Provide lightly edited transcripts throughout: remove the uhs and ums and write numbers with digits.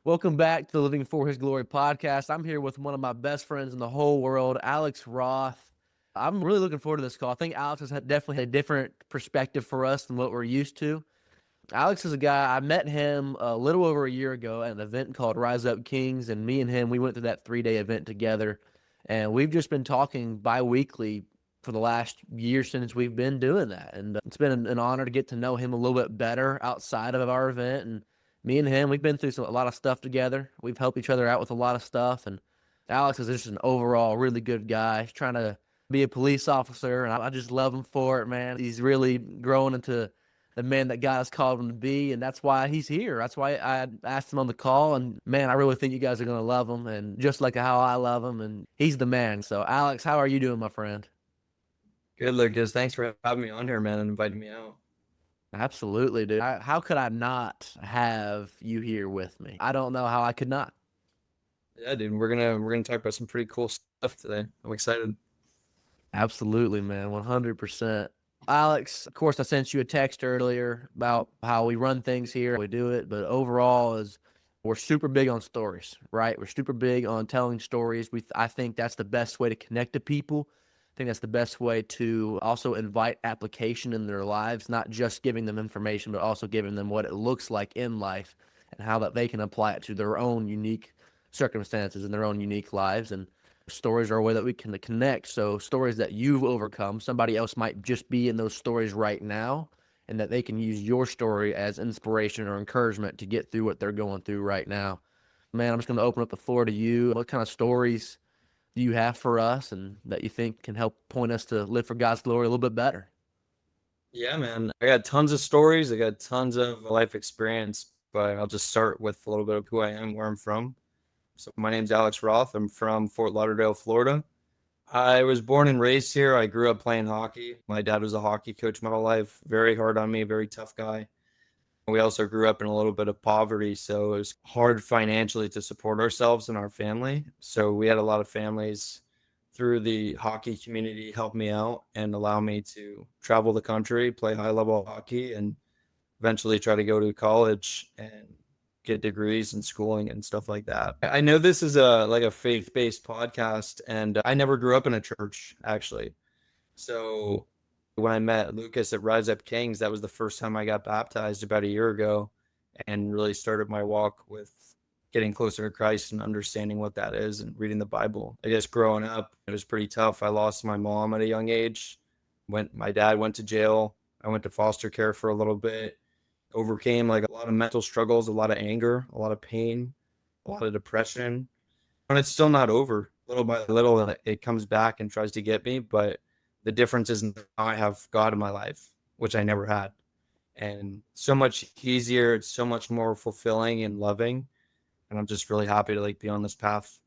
Welcome back to the Living for His Glory podcast. I'm here with one of my best friends in the whole world, Alex Roth. I'm really looking forward to this call. I think Alex has definitely a different perspective for us than what we're used to. Alex is a guy, I met him a little over a year ago at an event called Rise Up Kings, and me and him, we went through that 3-day event together, and we've just been talking bi-weekly for the last year since we've been doing that, and it's been an honor to get to know him a little bit better outside of our event, and me and him, we've been through a lot of stuff together. We've helped each other out with a lot of stuff, and Alex is just an overall really good guy. He's trying to be a police officer, and I just love him for it, man. He's really growing into the man that God has called him to be, and that's why he's here. That's why I asked him on the call, and man, I really think you guys are going to love him, and just like how I love him, and he's the man. So, Alex, how are you doing, my friend? Good, Lucas. Thanks for having me on here, man, and inviting me out. Absolutely, dude. How could I not have you here with me? I don't know how I could not. Yeah, dude, we're gonna talk about some pretty cool stuff today. I'm excited. Absolutely, man. 100%. Alex, of course, I sent you a text earlier about how we run things here. We do it, but overall is we're super big on stories, right? We're super big on telling stories. I think that's the best way to connect to people. I think that's the best way to also invite application in their lives, not just giving them information, but also giving them what it looks like in life and how that they can apply it to their own unique circumstances and their own unique lives. And stories are a way that we can connect. So stories that you've overcome, somebody else might just be in those stories right now, and that they can use your story as inspiration or encouragement to get through what they're going through right now. Man, I'm just going to open up the floor to you. What kind of stories do you have for us and that you think can help point us to live for God's glory a little bit better? Yeah, man. I got tons of stories. I got tons of life experience, but I'll just start with a little bit of who I am, where I'm from. So my name's Alex Roth. I'm from Fort Lauderdale, Florida. I was born and raised here. I grew up playing hockey. My dad was a hockey coach my whole life. Very hard on me, very tough guy. We also grew up in a little bit of poverty, so it was hard financially to support ourselves and our family. So we had a lot of families through the hockey community help me out and allow me to travel the country, play high level hockey, and eventually try to go to college and get degrees and schooling and stuff like that. I know this is a faith-based podcast, and I never grew up in a church actually. So when I met Lucas at Rise Up Kings, that was the first time I got baptized about a year ago and really started my walk with getting closer to Christ and understanding what that is and reading the Bible. I guess growing up, it was pretty tough. I lost my mom at a young age. My dad went to jail. I went to foster care for a little bit. Overcame like a lot of mental struggles, a lot of anger, a lot of pain, a lot of depression. And it's still not over. Little by little, it comes back and tries to get me, but the difference is now I have God in my life, which I never had. And so much easier, it's so much more fulfilling and loving. And I'm just really happy to like be on this path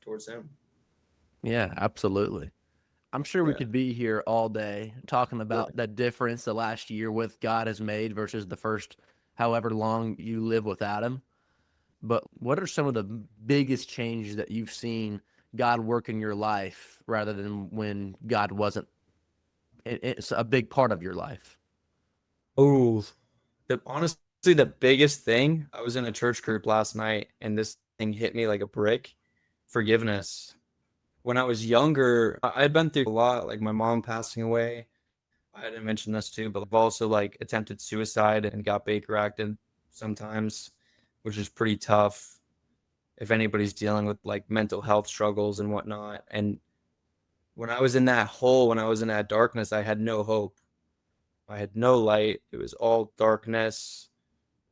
towards him. Yeah, absolutely. I'm sure we Yeah. could be here all day talking Yeah. about the difference the last year with God has made versus the first however long you live without Him. But what are some of the biggest changes that you've seen God work in your life rather than when God wasn't it's a big part of your life? Oh, honestly, the biggest thing, I was in a church group last night and this thing hit me like a brick. Forgiveness. When I was younger, I'd been through a lot, like my mom passing away. I didn't mention this too, but I've also like attempted suicide and got Baker acted sometimes, which is pretty tough if anybody's dealing with like mental health struggles and whatnot. And when I was in that hole, when I was in that darkness, I had no hope. I had no light. It was all darkness,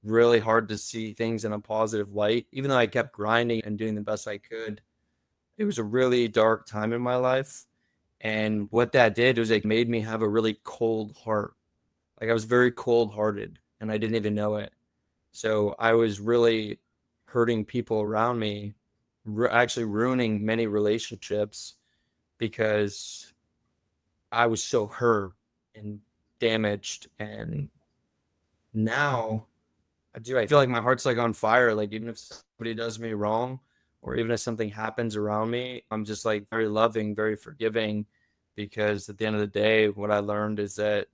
really hard to see things in a positive light. Even though I kept grinding and doing the best I could, it was a really dark time in my life. And what that did was it made me have a really cold heart. Like I was very cold hearted and I didn't even know it. So I was really hurting people around me, actually ruining many relationships because I was so hurt and damaged. And now I feel like my heart's like on fire. Like even if somebody does me wrong or even if something happens around me, I'm just like very loving, very forgiving because at the end of the day, what I learned is that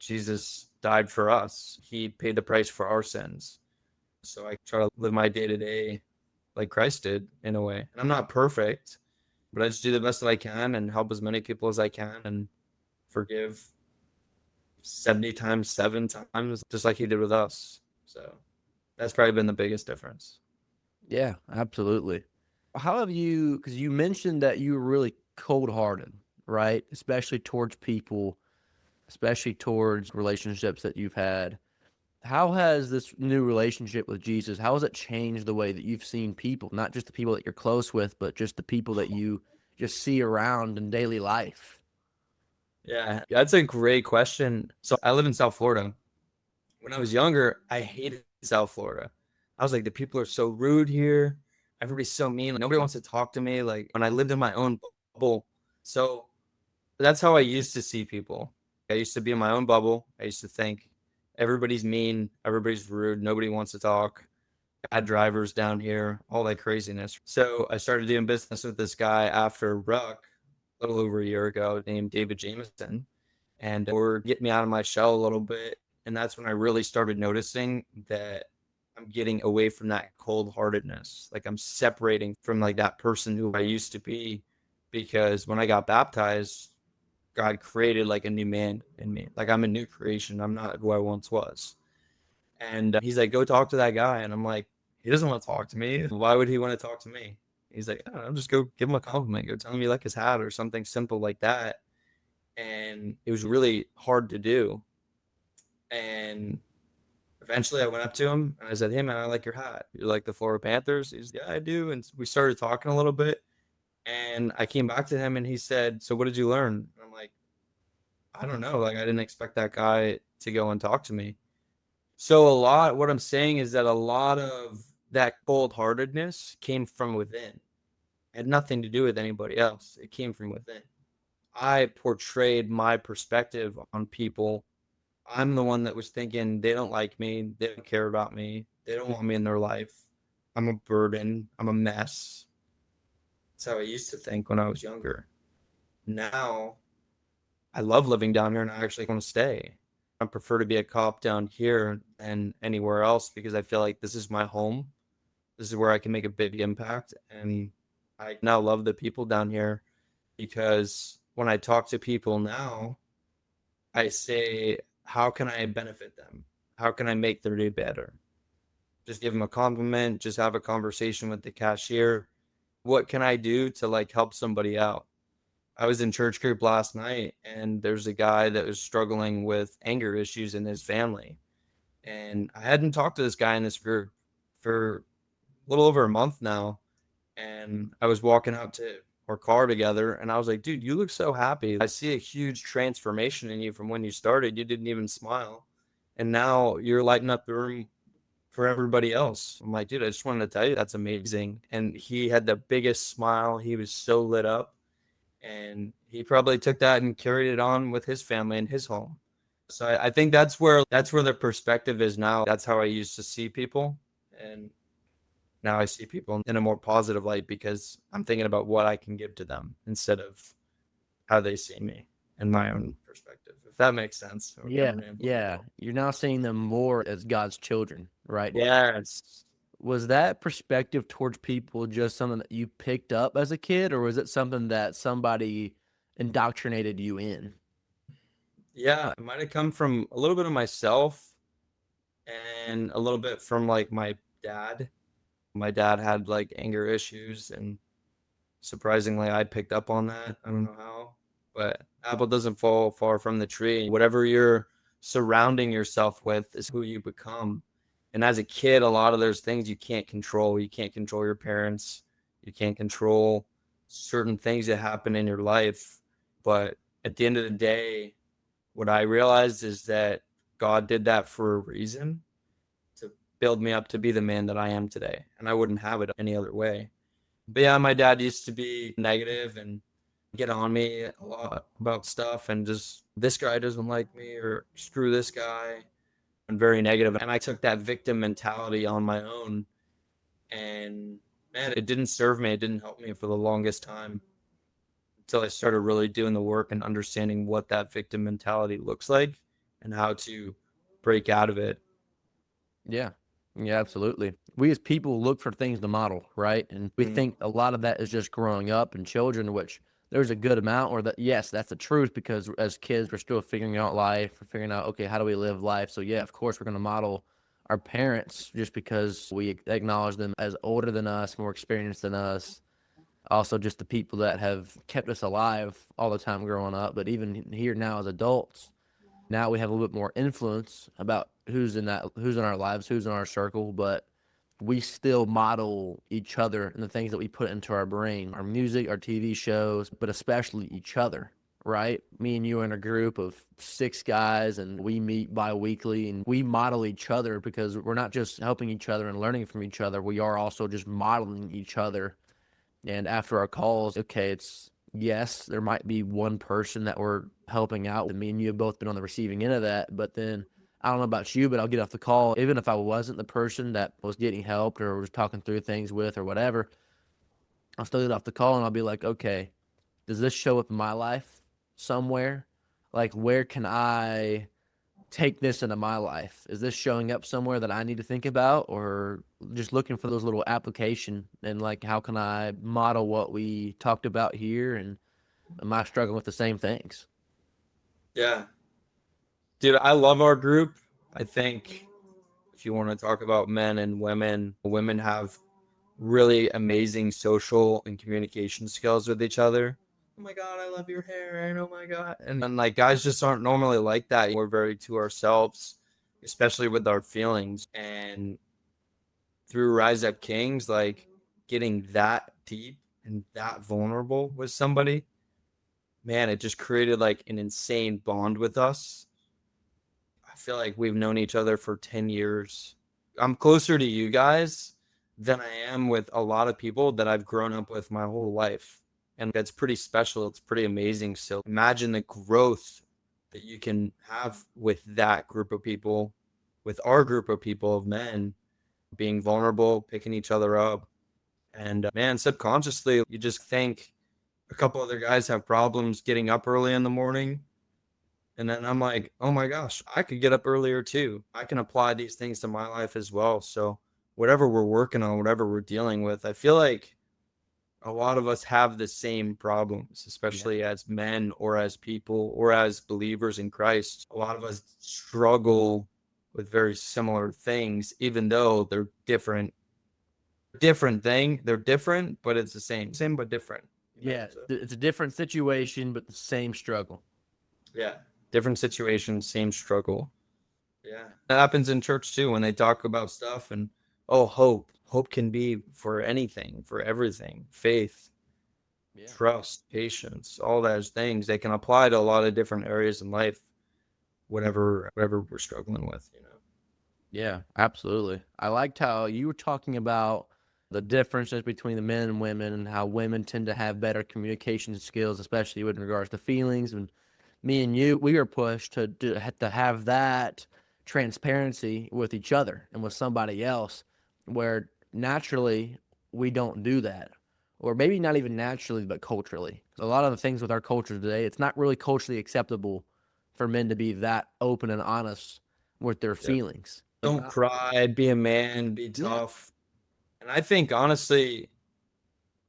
Jesus died for us. He paid the price for our sins. So I try to live my day to day like Christ did in a way. And I'm not perfect, but I just do the best that I can and help as many people as I can and forgive 70 times, 7 times, just like he did with us. So that's probably been the biggest difference. Yeah, absolutely. How have you, because you mentioned that you were really cold-hearted, right? Especially towards people, especially towards relationships that you've had. How has this new relationship with Jesus, how has it changed the way that you've seen people, not just the people that you're close with, but just the people that you just see around in daily life? Yeah, that's a great question. So I live in South Florida. When I was younger, I hated South Florida. I was like, the people are so rude here. Everybody's so mean. Like, nobody wants to talk to me. Like when I lived in my own bubble. So that's how I used to see people. I used to be in my own bubble. I used to think everybody's mean, everybody's rude, nobody wants to talk. Bad drivers down here, all that craziness. So I started doing business with this guy after Ruck a little over a year ago named David Jameson. And we're getting me out of my shell a little bit. And that's when I really started noticing that I'm getting away from that cold heartedness. Like I'm separating from like that person who I used to be because when I got baptized, God created like a new man in me. Like I'm a new creation. I'm not who I once was. And he's like, go talk to that guy. And I'm like, he doesn't want to talk to me. Why would he want to talk to me? He's like, I don't know, just go give him a compliment. Go tell him you like his hat or something simple like that. And it was really hard to do. And eventually I went up to him and I said, hey man, I like your hat. You like the Florida Panthers? He's, yeah, I do. And we started talking a little bit. And I came back to him and he said, so what did you learn? And I'm like, I don't know. Like I didn't expect that guy to go and talk to me. So what I'm saying is that a lot of that cold heartedness came from within. It had nothing to do with anybody else. It came from within. I portrayed my perspective on people. I'm the one that was thinking they don't like me, they don't care about me, they don't want me in their life. I'm a burden, I'm a mess. That's how I used to think when I was younger. Now I love living down here and I actually want to stay. I prefer to be a cop down here than anywhere else because I feel like this is my home. This is where I can make a big impact. And I now love the people down here because when I talk to people now, I say, how can I benefit them? How can I make their day better? Just give them a compliment, just have a conversation with the cashier. What can I do to like help somebody out? I was in church group last night and there's a guy that was struggling with anger issues in his family. And I hadn't talked to this guy in this group for a little over a month now. And I was walking out to our car together and I was like, dude, you look so happy. I see a huge transformation in you from when you started. You didn't even smile. And now you're lighting up the room for everybody else. I'm like, dude, I just wanted to tell you that's amazing. And he had the biggest smile. He was so lit up. And he probably took that and carried it on with his family and his home. So I think that's where the perspective is now. That's how I used to see people. And now I see people in a more positive light because I'm thinking about what I can give to them instead of how they see me and my own perspective. If that makes sense. Or Yeah, rambling a yeah. little. You're now seeing them more as God's children, right? Yeah, it's Was that perspective towards people just something that you picked up as a kid, or was it something that somebody indoctrinated you in? yeah, it might have come from a little bit of myself and a little bit from like my dad. My dad had like anger issues and surprisingly I picked up on that. I don't know how, but apple doesn't fall far from the tree. Whatever you're surrounding yourself with is who you become. And as a kid, a lot of those things you can't control. You can't control your parents. You can't control certain things that happen in your life. But at the end of the day, what I realized is that God did that for a reason to build me up to be the man that I am today. And I wouldn't have it any other way. But yeah, my dad used to be negative and get on me a lot about stuff and just this guy doesn't like me or screw this guy and very negative. And I took that victim mentality on my own and man, it didn't serve me. It didn't help me for the longest time until I started really doing the work and understanding what that victim mentality looks like and how to break out of it. Yeah. Yeah, absolutely. We as people look for things to model, right? And we Mm. think a lot of that is just growing up and children, which there's a good amount, or that, yes, that's the truth, because as kids, we're still figuring out life, we're figuring out, okay, how do we live life? So, yeah, of course, we're going to model our parents just because we acknowledge them as older than us, more experienced than us. Also, just the people that have kept us alive all the time growing up. But even here now as adults, now we have a little bit more influence about who's in our lives, who's in our circle, but we still model each other and the things that we put into our brain, our music, our TV shows, but especially each other, right? Me and you are in a group of 6 guys, and we meet bi-weekly, and we model each other because we're not just helping each other and learning from each other, we are also just modeling each other. And after our calls, okay, it's, yes, there might be one person that we're helping out. And me and you have both been on the receiving end of that. But then I don't know about you, but I'll get off the call. Even if I wasn't the person that was getting helped or was talking through things with or whatever, I'll still get off the call and I'll be like, okay, does this show up in my life somewhere? Like, where can I take this into my life? Is this showing up somewhere that I need to think about, or just looking for those little application and like, how can I model what we talked about here? And am I struggling with the same things? Yeah. Dude, I love our group. I think if you want to talk about men and women, women have really amazing social and communication skills with each other. Oh my God, I love your hair. And oh my God. And then, like, guys just aren't normally like that. We're very to ourselves, especially with our feelings. And through Rise Up Kings, like, getting that deep and that vulnerable with somebody, man, it just created like an insane bond with us. I feel like we've known each other for 10 years. I'm closer to you guys than I am with a lot of people that I've grown up with my whole life. And that's pretty special. It's pretty amazing. So imagine the growth that you can have with that group of people, with our group of people of men, being vulnerable, picking each other up. And man, subconsciously, you just think a couple other guys have problems getting up early in the morning. And then I'm like, oh my gosh, I could get up earlier too. I can apply these things to my life as well. So whatever we're working on, whatever we're dealing with, I feel like a lot of us have the same problems, Yeah. especially as men or as people or as believers in Christ. A lot of us struggle with very similar things, even though they're different thing. They're different, but it's the same but different. Yeah. It's a different situation, but the same struggle. Yeah. Different situation, same struggle. Yeah. That happens in church too when they talk about stuff and oh, hope. Hope can be for anything, for everything. Faith, Yeah. trust, patience, all those things they can apply to a lot of different areas in life, whatever we're struggling with, you know. Yeah, absolutely. I liked how you were talking about the differences between the men and women, and how women tend to have better communication skills, especially with regards to feelings. And me and you, we are pushed to have that transparency with each other and with somebody else, where naturally we don't do that, or maybe not even naturally, but culturally. A lot of the things with our culture today, it's not really culturally acceptable for men to be that open and honest with their Yeah. feelings. Don't cry, be a man, be Yeah. tough. And I think honestly,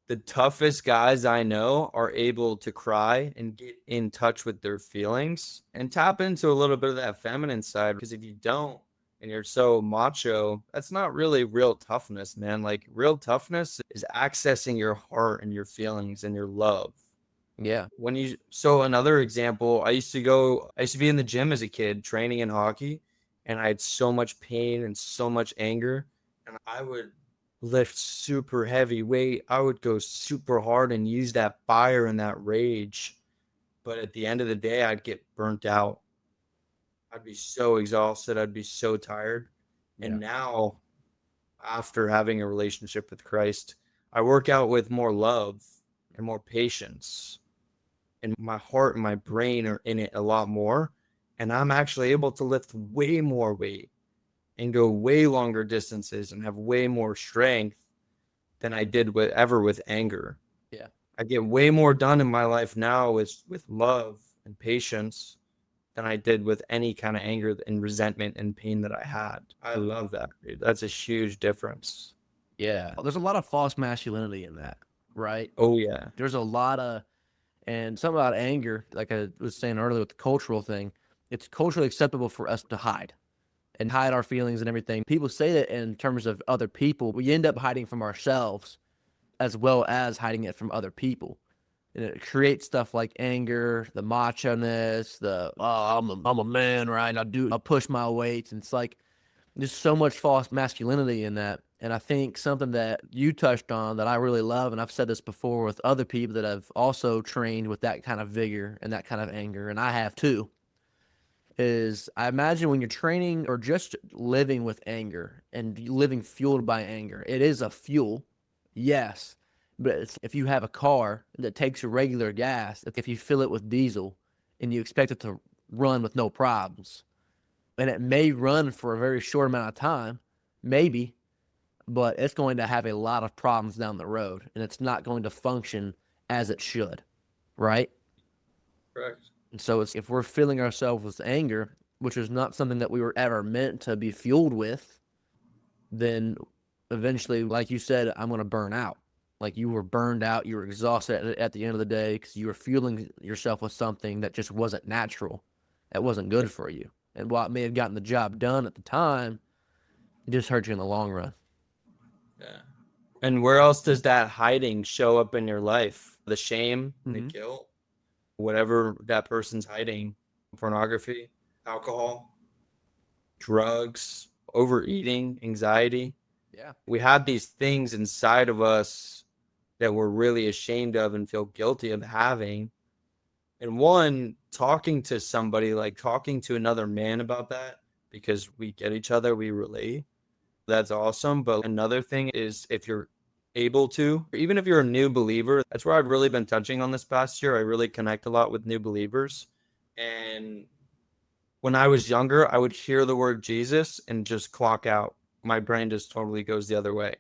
the toughest guys I know are able to cry and get in touch with their feelings and tap into a little bit of that feminine side. Because if you don't and you're so macho, that's not really real toughness, man. Like real toughness is accessing your heart and your feelings and your love. Yeah. So another example, I used to be in the gym as a kid training in hockey, and I had so much pain and so much anger, and I would lift super heavy weight. I would go super hard and use that fire and that rage. But at the end of the day, I'd get burnt out. I'd be so exhausted. I'd be so tired. Yeah. And now, after having a relationship with Christ, I work out with more love and more patience, and my heart and my brain are in it a lot more. And I'm actually able to lift way more weight and go way longer distances and have way more strength than I did with anger. Yeah. I get way more done in my life now with love and patience than I did with any kind of anger and resentment and pain that I had. I love that, dude. That's a huge difference. Yeah. There's a lot of false masculinity in that, right? Oh yeah. There's a lot of, and something about anger, like I was saying earlier with the cultural thing, it's culturally acceptable for us to hide and hide our feelings and everything. People say that in terms of other people. We end up hiding from ourselves as well as hiding it from other people. And it creates stuff like anger, the macho-ness, the, oh, I'm a man, right? I'll push my weight. And it's like, there's so much false masculinity in that. And I think something that you touched on that I really love, and I've said this before with other people that have also trained with that kind of vigor and that kind of anger, and I have too, is I imagine when you're training or just living with anger and living fueled by anger, it is a fuel, yes. But if you have a car that takes a regular gas, if you fill it with diesel and you expect it to run with no problems, and it may run for a very short amount of time, maybe, but it's going to have a lot of problems down the road, and it's not going to function as it should, right? Correct. And so if we're filling ourselves with anger, which is not something that we were ever meant to be fueled with, then eventually, like you said, I'm going to burn out. Like you were burned out, you were exhausted at the end of the day because you were fueling yourself with something that just wasn't natural, that wasn't good for you. And while it may have gotten the job done at the time, it just hurt you in the long run. Yeah. And where else does that hiding show up in your life? The shame, the Mm-hmm. guilt, whatever that person's hiding, pornography, alcohol, drugs, overeating, anxiety. Yeah. We have these things inside of us that we're really ashamed of and feel guilty of having. And one, talking to somebody, like talking to another man about that, because we get each other, we relate. That's awesome. But another thing is if you're able to, even if you're a new believer, that's where I've really been touching on this past year. I really connect a lot with new believers. And when I was younger, I would hear the word Jesus and just clock out. My brain just totally goes the other way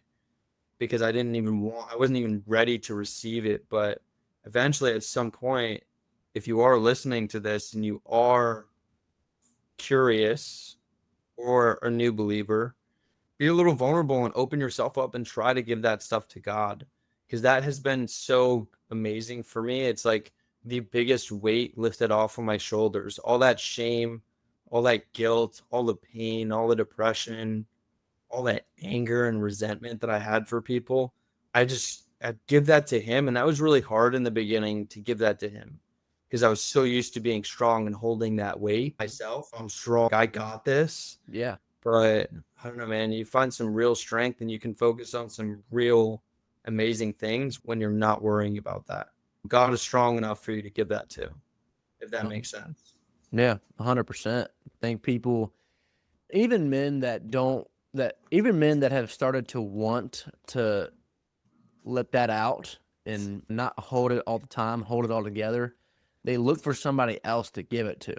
because I wasn't even ready to receive it. But eventually, at some point, if you are listening to this and you are curious or a new believer, be a little vulnerable and open yourself up and try to give that stuff to God, because that has been so amazing for me. It's like the biggest weight lifted off of my shoulders. All that shame, all that guilt, all the pain, all the depression, all that anger and resentment that I had for people. I give that to him. And that was really hard in the beginning to give that to him because I was so used to being strong and holding that weight myself. I'm strong. I got this. Yeah. But I don't know, man, you find some real strength and you can focus on some real amazing things when you're not worrying about that. God is strong enough for you to give that to, if that makes sense. Yeah, 100%. I think people, even men that don't, that even men that have started to want to let that out and not hold it all the time, hold it all together, they look for somebody else to give it to.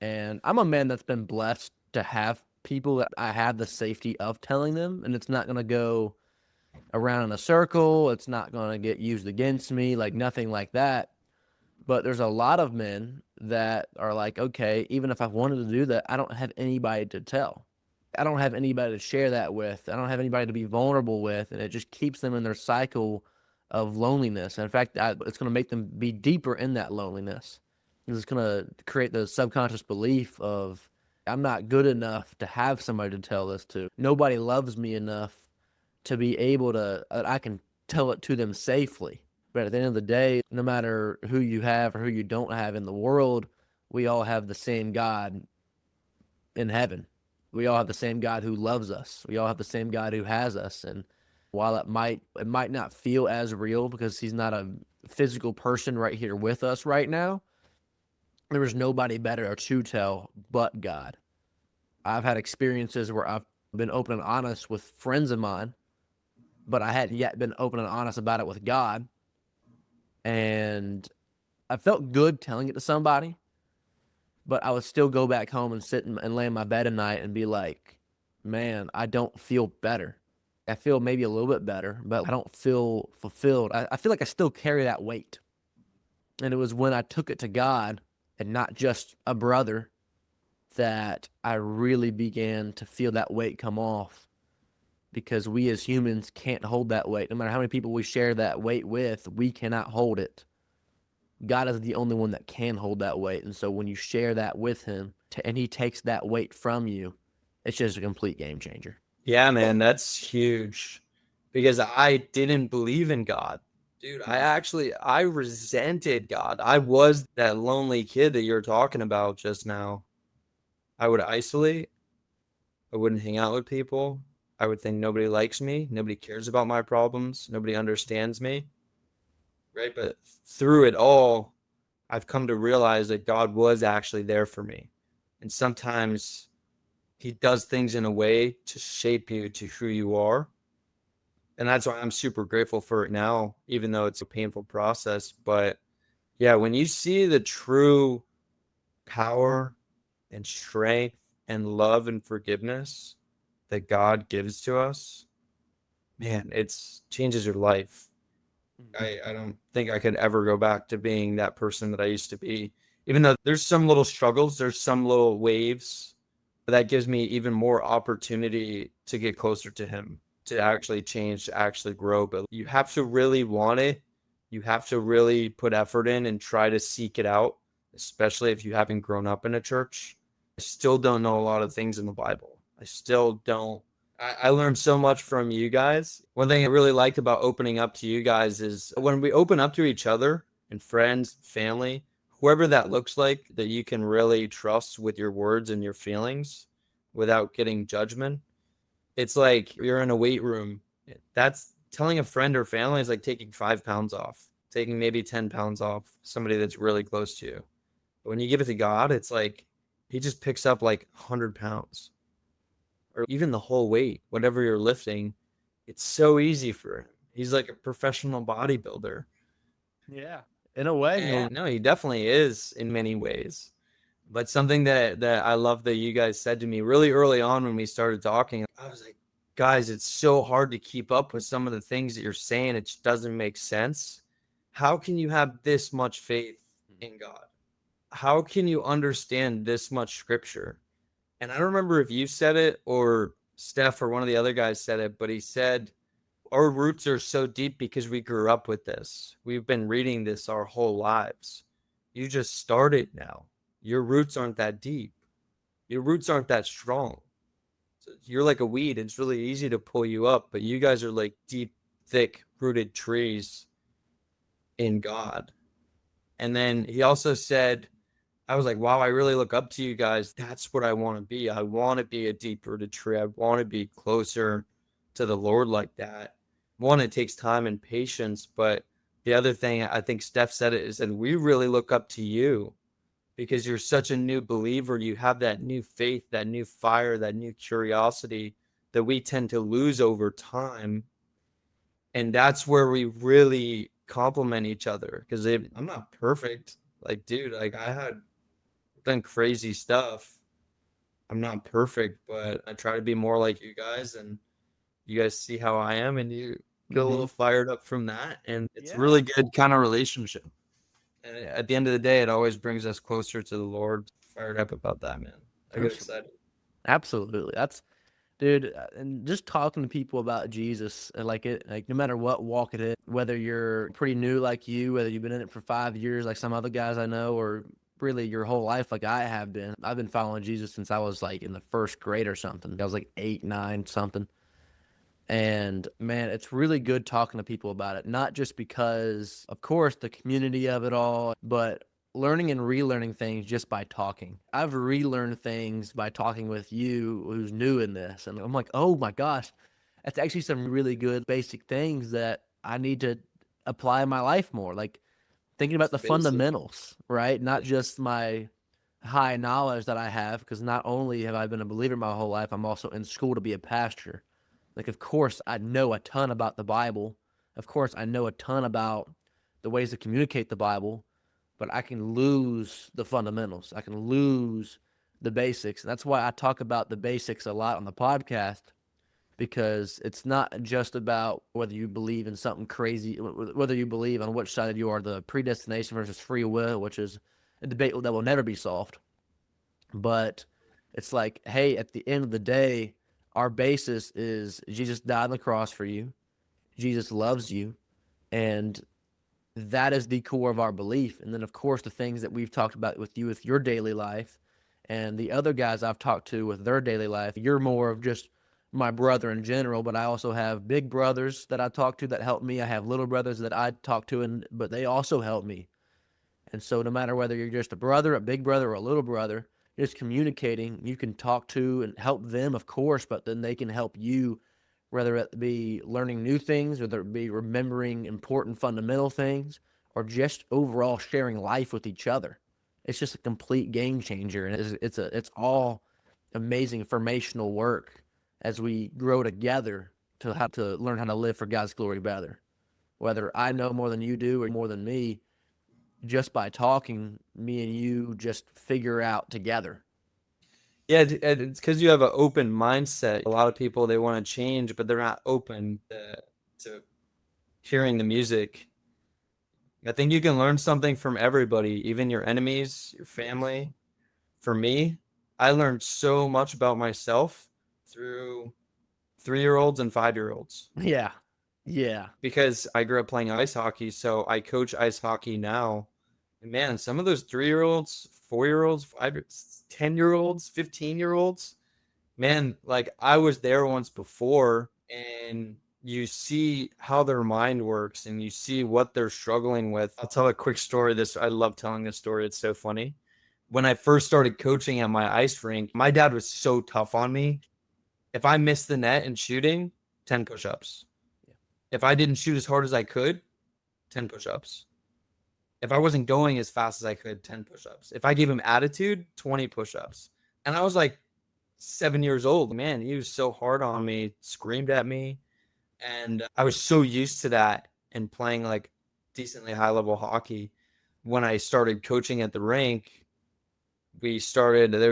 And I'm a man that's been blessed to have people that I have the safety of telling them, and it's not going to go around in a circle. It's not going to get used against me, like nothing like that. But there's a lot of men that are like, okay, even if I wanted to do that, I don't have anybody to tell. I don't have anybody to share that with. I don't have anybody to be vulnerable with. And it just keeps them in their cycle of loneliness. And in fact, it's going to make them be deeper in that loneliness. It's going to create the subconscious belief of, I'm not good enough to have somebody to tell this to. Nobody loves me enough to be able to, I can tell it to them safely. But at the end of the day, no matter who you have or who you don't have in the world, we all have the same God in heaven. We all have the same God who loves us. We all have the same God who has us. And while it might not feel as real because he's not a physical person right here with us right now, there is nobody better to tell but God. I've had experiences where I've been open and honest with friends of mine, but I hadn't yet been open and honest about it with God. And I felt good telling it to somebody, but I would still go back home and sit and lay in my bed at night and be like, man, I don't feel better. I feel maybe a little bit better, but I don't feel fulfilled. I feel like I still carry that weight. And it was when I took it to God and not just a brother, that I really began to feel that weight come off, because we as humans can't hold that weight. No matter how many people we share that weight with, we cannot hold it. God is the only one that can hold that weight. And so when you share that with him and he takes that weight from you, it's just a complete game changer. Yeah, man, that's huge because I didn't believe in God. Dude, I resented God. I was that lonely kid that you're talking about just now. I would isolate. I wouldn't hang out with people. I would think nobody likes me. Nobody cares about my problems. Nobody understands me. Right. But through it all, I've come to realize that God was actually there for me. And sometimes he does things in a way to shape you to who you are. And that's why I'm super grateful for it now, even though it's a painful process. But yeah, when you see the true power and strength and love and forgiveness that God gives to us, man, it's changes your life. I don't think I could ever go back to being that person that I used to be. Even though there's some little struggles, there's some little waves, that gives me even more opportunity to get closer to him, to actually change, to actually grow. But you have to really want it. You have to really put effort in and try to seek it out, especially if you haven't grown up in a church. I still don't know a lot of things in the Bible. I still don't. I learned so much from you guys. One thing I really liked about opening up to you guys is when we open up to each other and friends, family, whoever that looks like, that you can really trust with your words and your feelings without getting judgment. It's like you're in a weight room. That's telling a friend or family is like taking 5 pounds off, taking maybe 10 pounds off somebody that's really close to you. But when you give it to God, it's like he just picks up like 100 pounds or even the whole weight, whatever you're lifting. It's so easy for him. He's like a professional bodybuilder. Yeah. In a way. And no, he definitely is in many ways. But something that I love that you guys said to me really early on when we started talking, I was like, guys, it's so hard to keep up with some of the things that you're saying. It just doesn't make sense. How can you have this much faith in God? How can you understand this much scripture? And I don't remember if you said it or Steph or one of the other guys said it, but he said, our roots are so deep because we grew up with this. We've been reading this our whole lives. You just started now. Your roots aren't that deep. Your roots aren't that strong. So you're like a weed. It's really easy to pull you up, but you guys are like deep, thick rooted trees in God. And then he also said, I was like, wow, I really look up to you guys. That's what I want to be. I want to be a deep rooted tree. I want to be closer to the Lord like that. One, it takes time and patience. But the other thing, I think Steph said it, is that we really look up to you because you're such a new believer. You have that new faith, that new fire, that new curiosity that we tend to lose over time. And that's where we really complement each other. Because I'm not perfect. Like, dude, like I had done crazy stuff. I'm not perfect, but I try to be more like you guys, and you guys see how I am, and you get a little fired up from that, and it's a really good kind of relationship. And at the end of the day, it always brings us closer to the Lord. Fired up about that, man. I get excited. Absolutely. That's, dude, and just talking to people about Jesus, and like no matter what walk it is, whether you're pretty new like you, whether you've been in it for 5 years like some other guys I know, or really your whole life like I have been. I've been following Jesus since I was like in the first grade or something. I was like 8, 9, something. And man, it's really good talking to people about it, not just because, of course, the community of it all, but learning and relearning things just by talking. I've relearned things by talking with you who's new in this. And I'm like, oh my gosh, that's actually some really good basic things that I need to apply in my life more. Like thinking about the fundamentals, right? Not just my high knowledge that I have, because not only have I been a believer my whole life, I'm also in school to be a pastor. Like, of course, I know a ton about the Bible. Of course, I know a ton about the ways to communicate the Bible, but I can lose the fundamentals. I can lose the basics. And that's why I talk about the basics a lot on the podcast, because it's not just about whether you believe in something crazy, whether you believe on which side you are, the predestination versus free will, which is a debate that will never be solved. But it's like, hey, at the end of the day, our basis is Jesus died on the cross for you. Jesus loves you. And that is the core of our belief. And then, of course, the things that we've talked about with you with your daily life and the other guys I've talked to with their daily life, you're more of just my brother in general, but I also have big brothers that I talk to that help me. I have little brothers that I talk to, but they also help me. And so, no matter whether you're just a brother, a big brother, or a little brother, just communicating, you can talk to and help them, of course, but then they can help you, whether it be learning new things, whether it be remembering important fundamental things, or just overall sharing life with each other. It's just a complete game changer, and it's all amazing formational work as we grow together to have to learn how to live for God's glory better. Whether I know more than you do or more than me, just by talking, me and you just figure out together. Yeah, it's because you have an open mindset. A lot of people, they want to change, but they're not open to hearing the music. I think you can learn something from everybody, even your enemies, your family. For me, I learned so much about myself through 3-year-olds and 5-year-olds Yeah. Yeah. because I grew up playing ice hockey. So I coach ice hockey now. And man, some of those 3-year-olds, 4-year-olds, 10-year-olds, 15-year-olds, man, like I was there once before, and you see how their mind works and you see what they're struggling with. I'll tell a quick story. I love telling this story. It's so funny. When I first started coaching at my ice rink, my dad was so tough on me. If I missed the net and shooting, 10 push-ups. If I didn't shoot as hard as I could, 10 push-ups. If I wasn't going as fast as I could, 10 push-ups. If I gave him attitude, 20 push-ups. And I was like 7 years old. Man, he was so hard on me, screamed at me. And I was so used to that and playing like decently high level hockey. When I started coaching at the rink, there's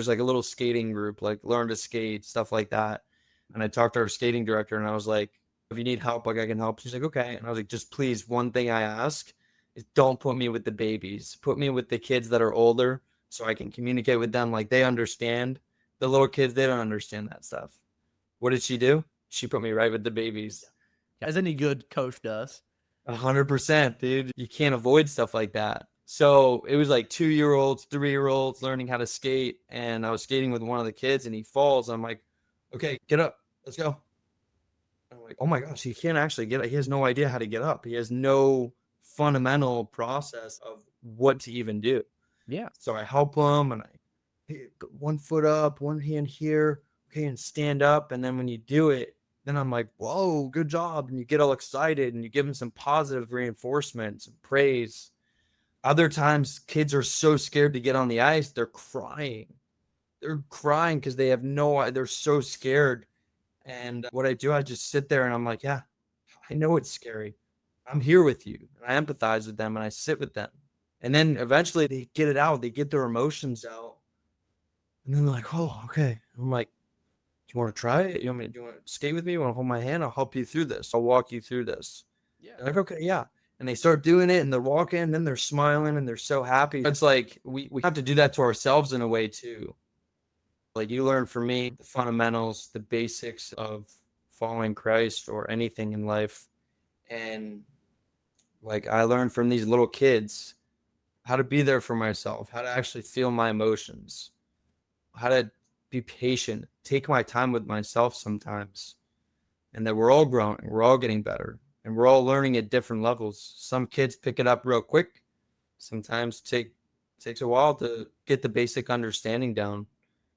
like a little skating group, like learn to skate, stuff like that. And I talked to our skating director and I was like, if you need help, like I can help. She's like, okay. And I was like, just please, one thing I ask is don't put me with the babies. Put me with the kids that are older so I can communicate with them. Like they understand. The little kids, they don't understand that stuff. What did she do? She put me right with the babies. As any good coach does. 100%, dude. You can't avoid stuff like that. So it was like 2-year-olds, 3-year-olds learning how to skate. And I was skating with one of the kids and he falls. I'm like, okay, get up. Let's go. I'm like, oh my gosh, he can't actually get up. He has no idea how to get up. He has no fundamental process of what to even do. Yeah. So I help him and hey, 1 foot up, one hand here, okay, and stand up. And then when you do it, then I'm like, whoa, good job. And you get all excited and you give them some positive reinforcement, some praise. Other times, kids are so scared to get on the ice, they're crying. They're crying because they have they're so scared. And what I do, I just sit there and I'm like, yeah, I know it's scary. I'm here with you. And I empathize with them and I sit with them. And then eventually they get it out, they get their emotions out. And then they're like, oh, okay. I'm like, do you want to try it? Do you want to skate with me? You want to hold my hand? I'll help you through this. I'll walk you through this. Yeah. They're like, okay, yeah. And they start doing it and they're walking and then they're smiling and they're so happy. It's like we have to do that to ourselves in a way too. Like you learn from me the fundamentals, the basics of following Christ or anything in life. And like I learned from these little kids how to be there for myself, how to actually feel my emotions, how to be patient, take my time with myself sometimes. And that we're all growing, we're all getting better, and we're all learning at different levels. Some kids pick it up real quick. Sometimes takes a while to get the basic understanding down.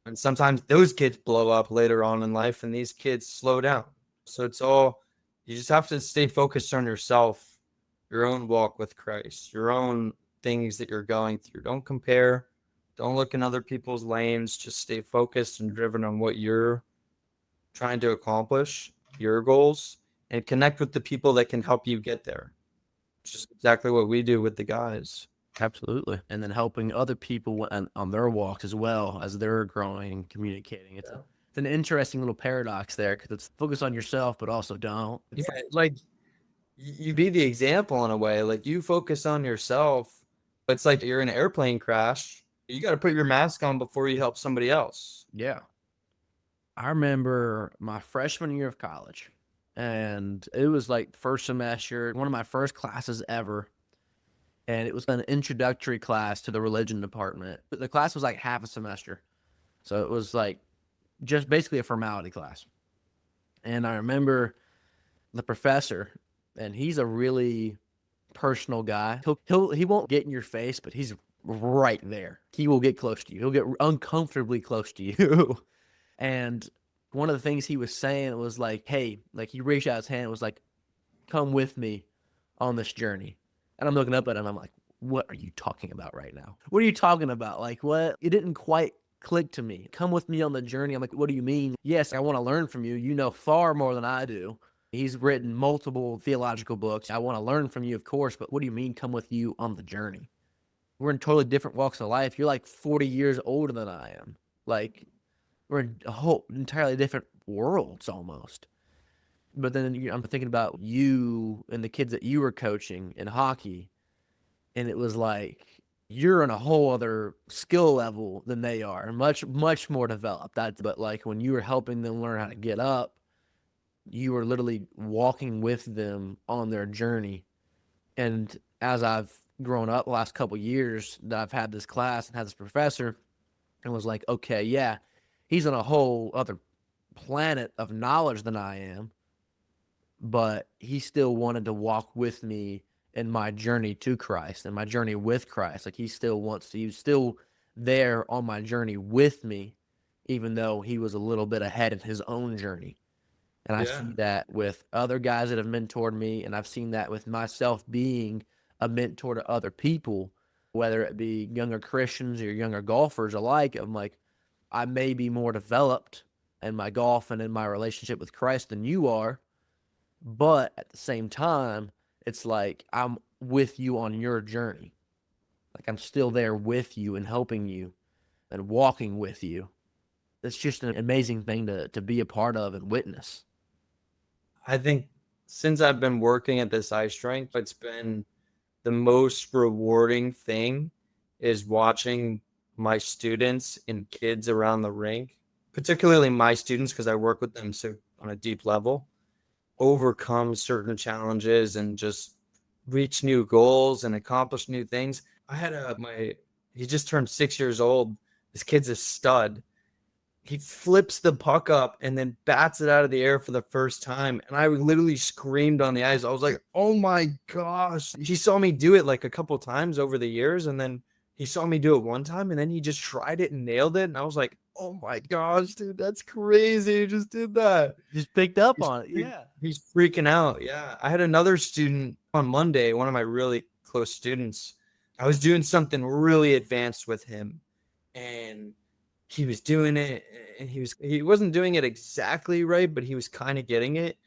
And sometimes those kids blow up later on in life and these kids slow down. So you just have to stay focused on yourself, your own walk with Christ, your own things that you're going through. Don't compare. Don't look in other people's lanes. Just stay focused and driven on what you're trying to accomplish, your goals, and connect with the people that can help you get there. Which is exactly what we do with the guys. Absolutely. And then helping other people on their walks as well as they're growing and communicating. It's an interesting little paradox there because it's focus on yourself, but also don't. Yeah, like you be the example in a way. Like you focus on yourself It's like you're in an airplane crash. You got to put your mask on before you help somebody else. Yeah. I remember my freshman year of college, and it was like first semester, one of my first classes ever. And it was an introductory class to the religion department. The class was like half a semester. So it was like just basically a formality class. And I remember the professor, and he's a really personal guy. He won't get in your face, but he's right there. He will get close to you. He'll get uncomfortably close to you. And one of the things he was saying was like, hey, like he reached out his hand and was like, come with me on this journey. And I'm looking up at him. I'm like, what are you talking about right now? What are you talking about? Like, what? It didn't quite click to me. Come with me on the journey. I'm like, what do you mean? Yes, I want to learn from you. You know far more than I do. He's written multiple theological books. I want to learn from you, of course, but what do you mean come with you on the journey? We're in totally different walks of life. You're like 40 years older than I am. Like, we're in a whole entirely different worlds almost. But then I'm thinking about you and the kids that you were coaching in hockey, and it was like you're on a whole other skill level than they are, and much more developed. But like when you were helping them learn how to get up, you were literally walking with them on their journey. And as I've grown up the last couple of years that I've had this class and had this professor, and was like, okay, yeah, he's on a whole other planet of knowledge than I am, but he still wanted to walk with me in my journey to Christ and my journey with Christ. Like he was still there on my journey with me, even though he was a little bit ahead in his own journey. And I Yeah. see that with other guys that have mentored me, and I've seen that with myself being a mentor to other people, whether it be younger Christians or younger golfers alike. I'm like, I may be more developed in my golf and in my relationship with Christ than you are, but at the same time, it's like I'm with you on your journey. Like I'm still there with you and helping you and walking with you. It's just an amazing thing to be a part of and witness. I think since I've been working at this eye strength, it's been the most rewarding thing is watching my students and kids around the rink, particularly my students, because I work with them so on a deep level, overcome certain challenges and just reach new goals and accomplish new things. I had he just turned 6 years old. This kid's a stud. He flips the puck up and then bats it out of the air for the first time. And I literally screamed on the ice. I was like, oh my gosh. He saw me do it like a couple times over the years. And then he saw me do it one time and then he just tried it and nailed it. And I was like, oh my gosh, dude, that's crazy. He just did that. Just picked up He's, on it. Yeah. he's freaking out. Yeah. I had another student on Monday, one of my really close students. I was doing something really advanced with him. And he was doing it and he wasn't doing it exactly right, but he was kind of getting it.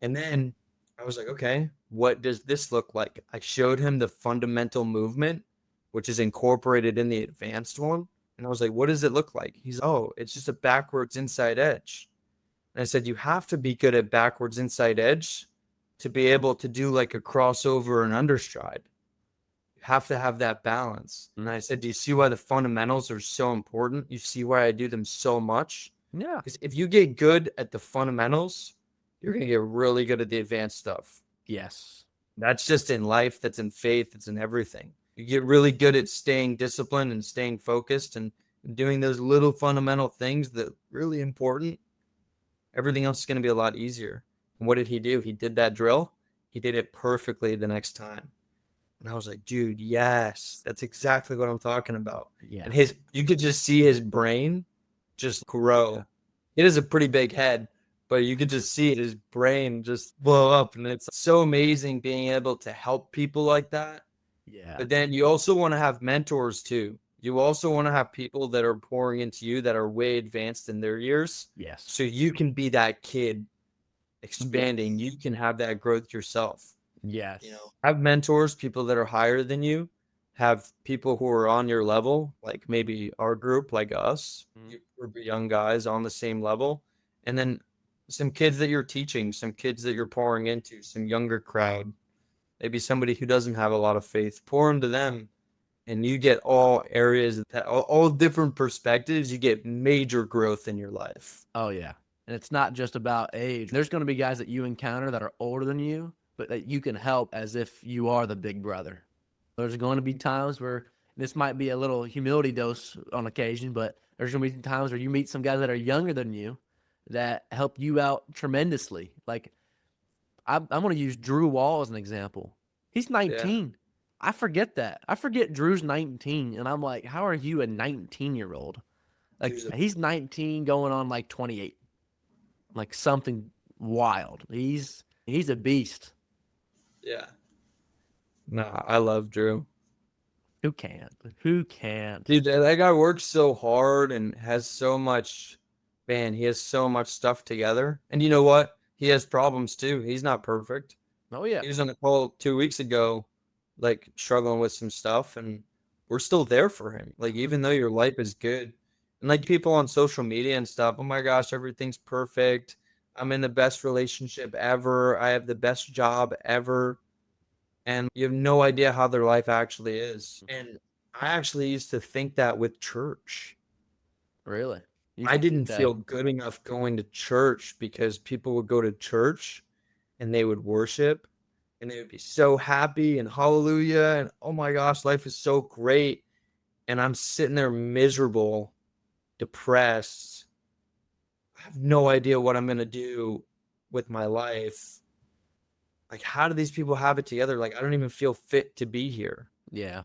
And then I was like, okay, what does this look like? I showed him the fundamental movement, which is incorporated in the advanced one. And I was like, what does it look like? He's, oh, it's just a backwards inside edge. And I said, you have to be good at backwards inside edge to be able to do like a crossover and understride. Have to have that balance. And I said, do you see why the fundamentals are so important? You see why I do them so much? Yeah. Because if you get good at the fundamentals, you're going to get really good at the advanced stuff. Yes. That's just in life, that's in faith, it's in everything. You get really good at staying disciplined and staying focused and doing those little fundamental things that are really important. Everything else is going to be a lot easier. And what did he do? He did that drill. He did it perfectly the next time. And I was like, dude, yes, that's exactly what I'm talking about. Yeah. And you could just see his brain just grow. Yeah. It is a pretty big head, but you could just see his brain just blow up. And it's so amazing being able to help people like that. Yeah. But then you also want to have mentors too. You also want to have people that are pouring into you that are way advanced in their years. Yes. So you can be that kid expanding. You can have that growth yourself. Yes. Have mentors, people that are higher than you, have people who are on your level, like maybe our group, like us, we're young guys on the same level, and then some kids that you're teaching, some kids that you're pouring into, some younger crowd, maybe somebody who doesn't have a lot of faith, pour into them, and you get all areas that all different perspectives, you get major growth in your life. Oh yeah. And it's not just about age. There's going to be guys that you encounter that are older than you, but that you can help as if you are the big brother. There's going to be times where this might be a little humility dose on occasion, but there's going to be times where you meet some guys that are younger than you that help you out tremendously. Like I'm going to use Drew Wall as an example. He's Yeah. 19. I forget that. I forget Drew's 19, and I'm like, how are you a 19-year-old? Like There's a, he's 19 going on like 28. Like something wild. He's a beast. yeah. Nah, I love Drew. Who can't? Who can't? Dude, that guy works so hard and has so much, man, he has so much stuff together. And you know what? He has problems too. He's not perfect. Oh yeah. He was on the call 2 weeks ago, like struggling with some stuff, and we're still there for him. Like, even though your life is good, and like people on social media and stuff, oh my gosh, everything's perfect. I'm in the best relationship ever. I have the best job ever. And you have no idea how their life actually is. And I actually used to think that with church. Really? You I think didn't that? feel good enough going to church because people would go to church and they would worship and they would be so happy and hallelujah and oh my gosh, life is so great. And I'm sitting there miserable, depressed. I have no idea what I'm going to do with my life. Like, how do these people have it together? Like, I don't even feel fit to be here. Yeah.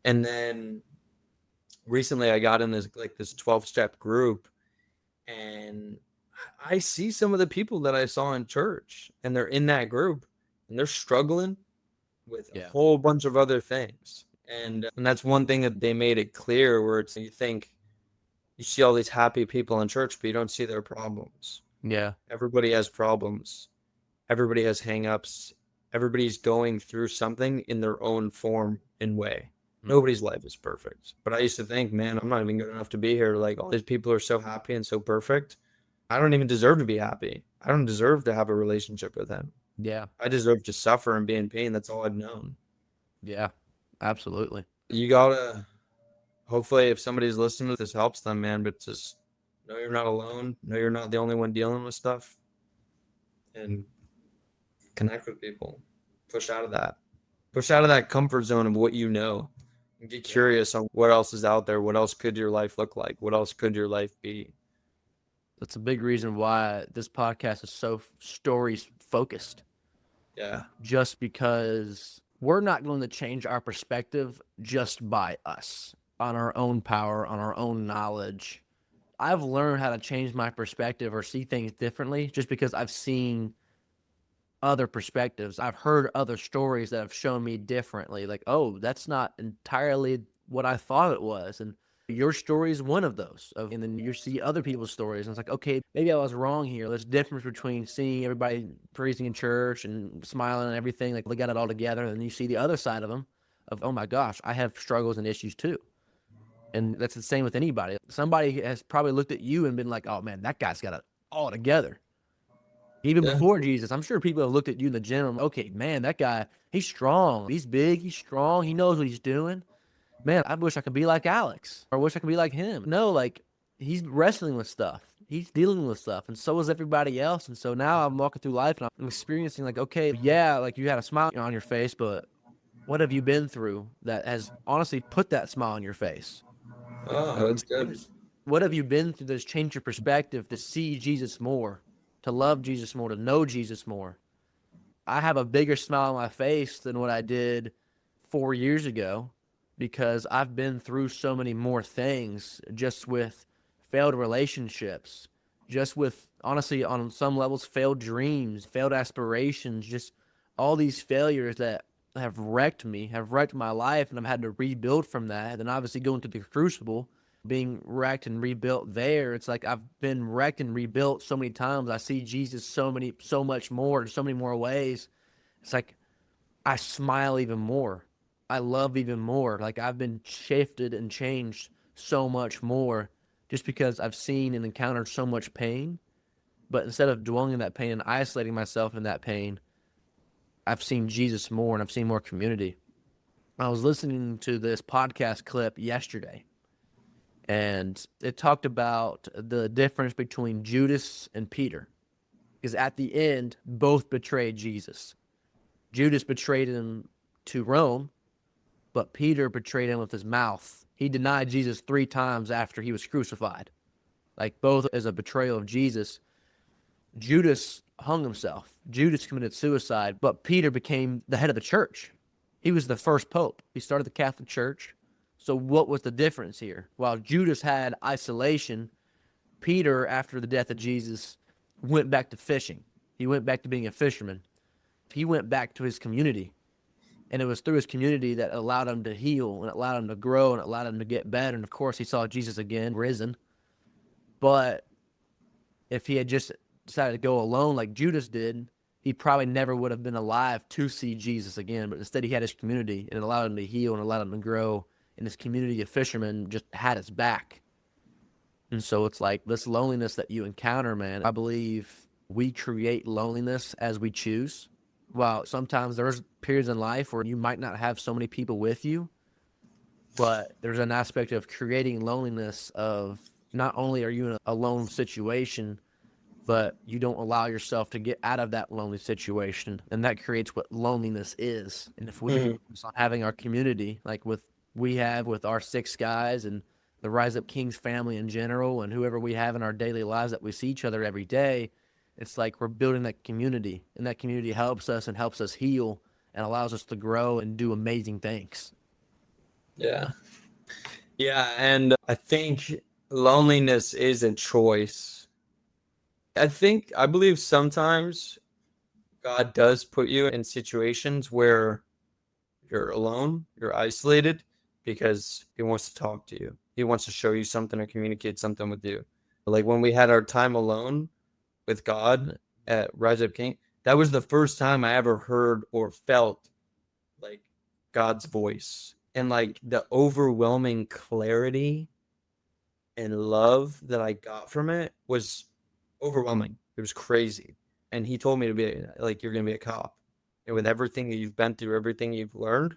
And then recently I got in this 12-step group, and I see some of the people that I saw in church, and they're in that group and they're struggling with a Yeah. whole bunch of other things. And that's one thing that they made it clear, where it's, you think you see all these happy people in church, but you don't see their problems. Yeah. Everybody has problems. Everybody has hangups. Everybody's going through something in their own form and way. Nobody's life is perfect. But I used to think, man, I'm not even good enough to be here. Like, all these people are so happy and so perfect. I don't even deserve to be happy. I don't deserve to have a relationship with him. Yeah. I deserve to suffer and be in pain. That's all I've known. Yeah. Absolutely. You gotta, hopefully, if somebody's listening, this helps them, man. But just know you're not alone. Know you're not the only one dealing with stuff. And connect with people. Push out of that. Push out of that comfort zone of what you know. And get curious on what else is out there. What else could your life look like? What else could your life be? That's a big reason why this podcast is so stories focused. Yeah. Just because we're not going to change our perspective just by us, on our own power, on our own knowledge. I've learned how to change my perspective or see things differently just because I've seen other perspectives. I've heard other stories that have shown me differently. Like, oh, that's not entirely what I thought it was. And your story is one of those. And then you see other people's stories, and it's like, okay, maybe I was wrong here. There's a difference between seeing everybody praising in church and smiling and everything, like they got it all together, and then you see the other side of them of, oh my gosh, I have struggles and issues too. And that's the same with anybody. Somebody has probably looked at you and been like, oh man, that guy's got it all together. Even Yeah. before Jesus, I'm sure people have looked at you in the gym. Okay, man, that guy, he's strong. He's big. He's strong. He knows what he's doing. Man, I wish I could be like Alex, or I wish I could be like him. No, like he's wrestling with stuff. He's dealing with stuff, and so is everybody else. And so now I'm walking through life and I'm experiencing like, okay, yeah, like you had a smile on your face, but what have you been through that has honestly put that smile on your face? Oh, that's good. What have you been through that's changed your perspective to see Jesus more, to love Jesus more, to know Jesus more? I have a bigger smile on my face than what I did 4 years ago because I've been through so many more things just with failed relationships, just with, honestly, on some levels, failed dreams, failed aspirations, just all these failures that have wrecked me, have wrecked my life, and I've had to rebuild from that. And obviously, going through the crucible, being wrecked and rebuilt there, it's like I've been wrecked and rebuilt so many times. I see Jesus so much more in so many more ways. It's like I smile even more. I love even more. Like I've been shifted and changed so much more just because I've seen and encountered so much pain. But instead of dwelling in that pain and isolating myself in that pain, I've seen Jesus more and I've seen more community. I was listening to this podcast clip yesterday, and it talked about the difference between Judas and Peter. Because at the end, both betrayed Jesus. Judas betrayed him to Rome, but Peter betrayed him with his mouth. He denied Jesus 3 times after he was crucified. Like both as a betrayal of Jesus. Judas hung himself. Judas committed suicide, but Peter became the head of the church. He was the first pope. He started the Catholic Church. So what was the difference here? While Judas had isolation, Peter, after the death of Jesus, went back to fishing. He went back to being a fisherman. He went back to his community. And it was through his community that allowed him to heal and allowed him to grow and allowed him to get better. And of course, he saw Jesus again, risen. But if he had just decided to go alone like Judas did, he probably never would have been alive to see Jesus again. But instead, he had his community, and it allowed him to heal and allowed him to grow. And his community of fishermen just had his back. And so it's like this loneliness that you encounter, man. I believe we create loneliness as we choose. While sometimes there's periods in life where you might not have so many people with you, but there's an aspect of creating loneliness of not only are you in a lone situation, but you don't allow yourself to get out of that lonely situation. And that creates what loneliness is. And if we can focus on having our community, like we have with our 6 guys and the Rise Up Kings family in general, and whoever we have in our daily lives that we see each other every day, it's like we're building that community, and that community helps us and helps us heal and allows us to grow and do amazing things. Yeah. Yeah. And I think loneliness is a choice. I believe sometimes God does put you in situations where you're alone, you're isolated, because he wants to talk to you. He wants to show you something or communicate something with you. Like when we had our time alone with God at Rise Up King, that was the first time I ever heard or felt like God's voice, and like the overwhelming clarity and love that I got from it was overwhelming. It was crazy. And he told me to be like, you're going to be a cop. And with everything that you've been through, everything you've learned,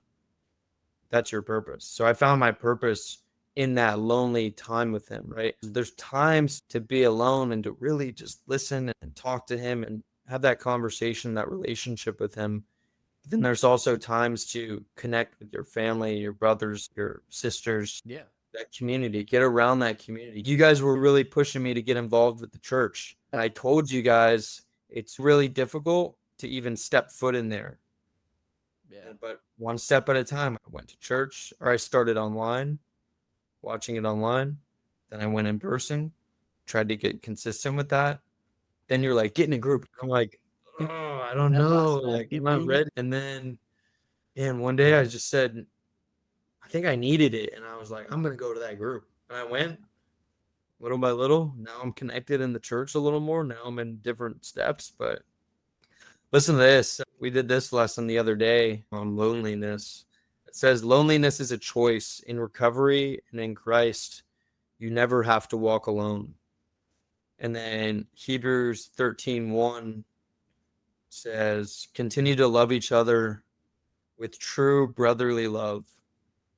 that's your purpose. So I found my purpose in that lonely time with him, right? There's times to be alone and to really just listen and talk to him and have that conversation, that relationship with him. Then there's also times to connect with your family, your brothers, your sisters, Yeah. that community, get around that community. You guys were really pushing me to get involved with the church. And I told you guys it's really difficult to even step foot in there. Yeah. But one step at a time. I went to church, or I started online, watching it online. Then I went in person, tried to get consistent with that. Then you're like, get in a group. I'm like, oh, I don't know. Like, I'm not ready. And then, and one day I just said, I think I needed it. And I was like, I'm going to go to that group. And I went little by little. Now I'm connected in the church a little more. Now I'm in different steps. But listen to this. We did this lesson the other day on loneliness. It says, loneliness is a choice. In recovery and in Christ, you never have to walk alone. And then Hebrews 13:1 says, continue to love each other with true brotherly love.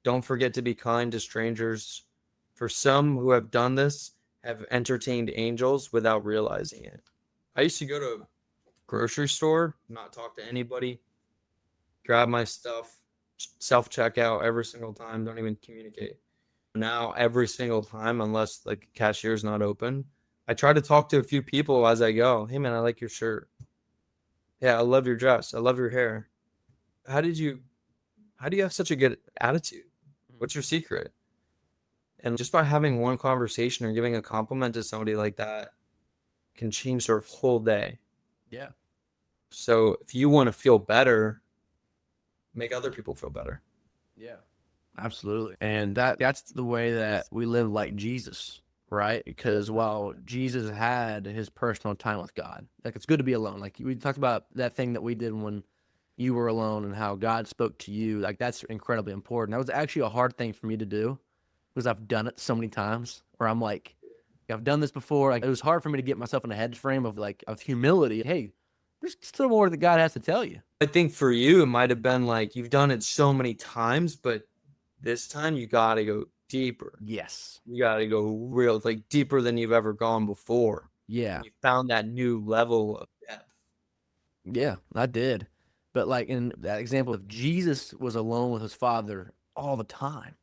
Don't forget to be kind to strangers, for some who have done this have entertained angels without realizing it. I used to go to a grocery store, not talk to anybody, grab my stuff, self-checkout every single time, don't even communicate. Now, every single time, unless like the cashier's not open, I try to talk to a few people as I go. Hey man, I like your shirt. Yeah, I love your dress. I love your hair. How do you have such a good attitude? What's your secret? And just by having one conversation or giving a compliment to somebody like that can change their whole day. Yeah. So if you want to feel better, make other people feel better. Yeah. Absolutely. And that's the way that we live like Jesus, right? Because while Jesus had his personal time with God, like it's good to be alone. Like we talked about that thing that we did when you were alone and how God spoke to you. Like that's incredibly important. That was actually a hard thing for me to do because I've done it so many times where I'm like, I've done this before. Like it was hard for me to get myself in a head frame of humility. Hey, There's still more that God has to tell you. I think for you, it might have been like you've done it so many times, but this time you got to go deeper. Yes. You got to go real, like deeper than you've ever gone before. Yeah. You found that new level of depth. Yeah, I did. But like in that example of Jesus was alone with his father all the time.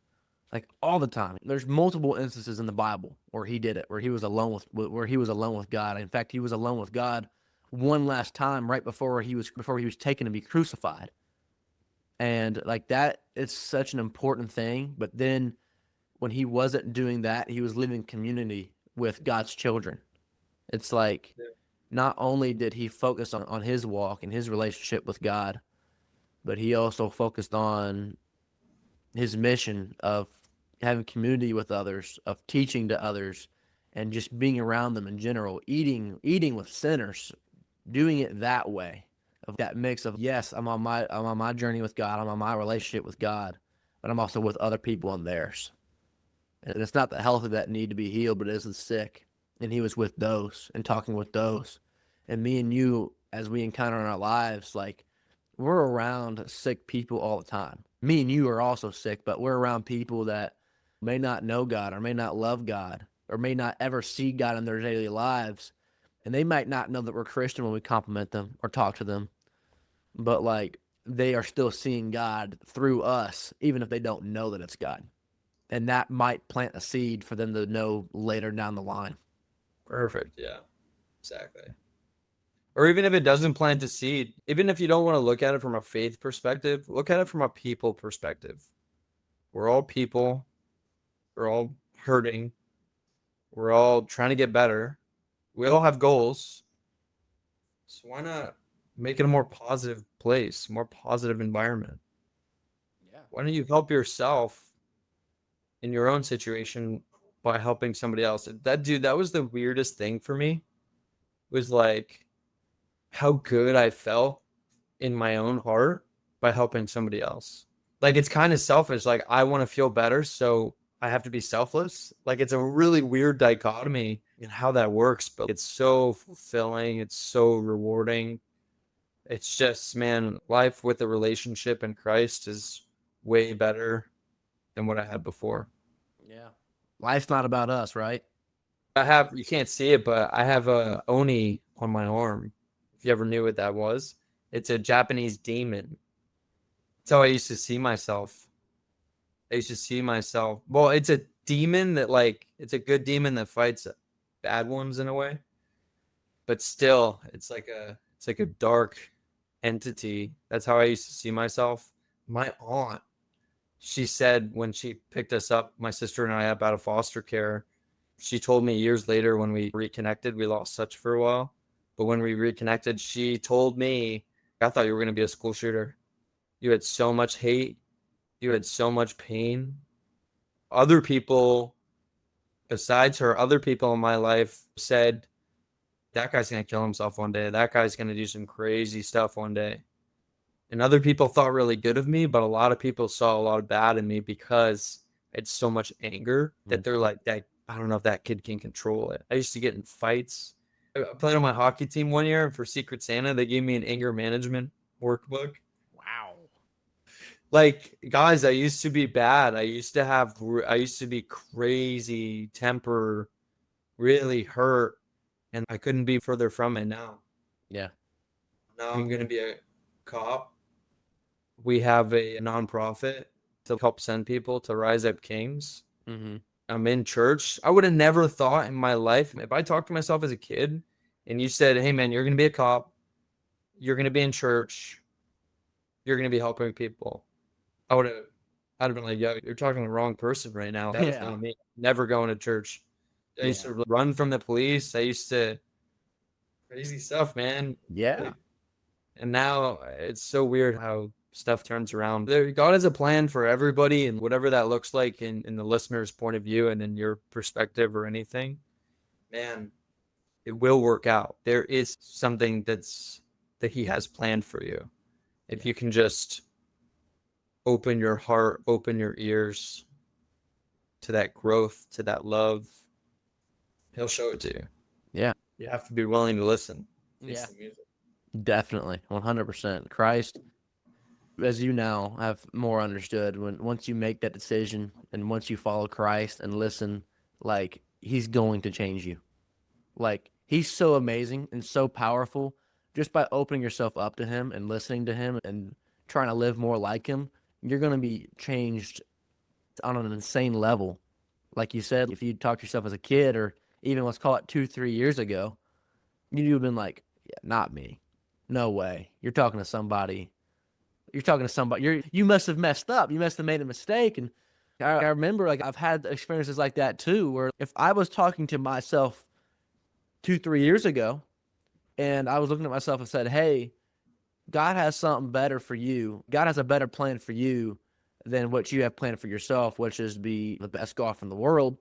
Like all the time. There's multiple instances in the Bible where he did it, where he was alone with God. In fact, he was alone with God one last time right before he was taken to be crucified. And like that, it's such an important thing. But then when he wasn't doing that, he was living community with God's children. It's like Yeah. not only did he focus on his walk and his relationship with God, but he also focused on his mission of having community with others, of teaching to others, and just being around them in general, eating with sinners, doing it that way, of that mix of yes, I'm on my journey with God, I'm on my relationship with God, but I'm also with other people on theirs. And it's not the healthy that need to be healed, but it is the sick. And he was with those and talking with those. And me and you, as we encounter in our lives, like we're around sick people all the time. Me and you are also sick, but we're around people that may not know God or may not love God or may not ever see God in their daily lives. And they might not know that we're Christian when we compliment them or talk to them, but like they are still seeing God through us, even if they don't know that it's God. And that might plant a seed for them to know later down the line. Perfect. Yeah, exactly. Or even if it doesn't plant a seed, even if you don't want to look at it from a faith perspective, look at it from a people perspective. We're all people. We're all hurting. We're all trying to get better. We all have goals. So why not make it a more positive place, more positive environment? Yeah. Why don't you help yourself in your own situation by helping somebody else? That was the weirdest thing for me, was like how good I felt in my own heart by helping somebody else. Like it's kind of selfish. Like I want to feel better, so I have to be selfless. Like it's a really weird dichotomy in how that works, but it's so fulfilling. It's so rewarding. It's just, man, life with a relationship in Christ is way better than what I had before. Yeah. Life's not about us, right? You can't see it, but I have a Oni on my arm. If you ever knew what that was, it's a Japanese demon. That's how I used to see myself. I used to see myself. Well, it's a demon that like it's a good demon that fights bad ones in a way, but still, it's like a dark entity. That's how I used to see myself. My aunt, she said when she picked us up, my sister and I up out of foster care, she told me years later when we reconnected, we lost touch for a while, but when we reconnected, she told me, I thought you were going to be a school shooter. You had so much hate. You had so much pain. Other people, besides her, other people in my life said, that guy's going to kill himself one day. That guy's going to do some crazy stuff one day. And other people thought really good of me, but a lot of people saw a lot of bad in me because I had so much anger that they're like, that I don't know if that kid can control it. I used to get in fights. I played on my hockey team one year, and for Secret Santa, they gave me an anger management workbook. Wow. Like, guys, I used to be bad. I used to be crazy temper, really hurt, and I couldn't be further from it now. Yeah. Now I'm going to be a cop. We have a nonprofit to help send people to Rise Up Kings. Mm-hmm. I'm in church. I would have never thought in my life, if I talked to myself as a kid and you said, hey, man, you're going to be a cop, you're going to be in church, you're going to be helping people, I'd have been like, yo, you're talking to the wrong person right now. That is Yeah. not me. Never going to church. I used Yeah. to run from the police. I used to crazy stuff, man. Yeah. Like, and now it's so weird how stuff turns around. God has a plan for everybody, and whatever that looks like in the listener's point of view and in your perspective or anything, man, it will work out. There is something that He has planned for you. If Yeah. you can just open your heart, open your ears to that growth, to that love, He'll show it to you. Yeah. You have to be willing to listen. It's Yeah. the music. Definitely, 100%. Christ, as you now have more understood, when once you make that decision and once you follow Christ and listen, like he's going to change you. Like he's so amazing and so powerful just by opening yourself up to him and listening to him and trying to live more like him, you're going to be changed on an insane level. Like you said, if you talk to yourself as a kid or even let's call it 2, 3 years ago, you'd have been like, yeah, not me. No way. You're talking to somebody. You're talking to somebody. You must have messed up. You must have made a mistake. And I remember like I've had experiences like that too, where if I was talking to myself 2, 3 years ago and I was looking at myself and said, hey, God has something better for you. God has a better plan for you than what you have planned for yourself, which is to be the best golfer in the world.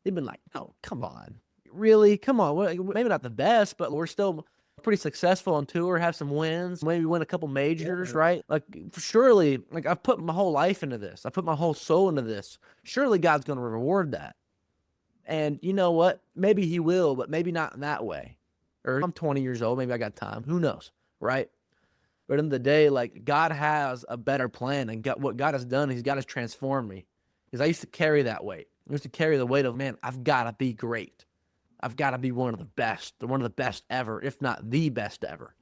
They've been like, oh, come on. Really? Come on. Maybe not the best, but we're still pretty successful on tour, have some wins, maybe win a couple majors, right? Like, surely, like, I've put my whole life into this. I put my whole soul into this. Surely God's going to reward that. And you know what? Maybe he will, but maybe not in that way. Or I'm 20 years old. Maybe I got time. Who knows, right? But in the day, like God has a better plan, and what God has done, He's got to transform me. Because I used to carry that weight. I used to carry the weight of, man, I've got to be great. I've got to be one of the best ever, if not the best ever.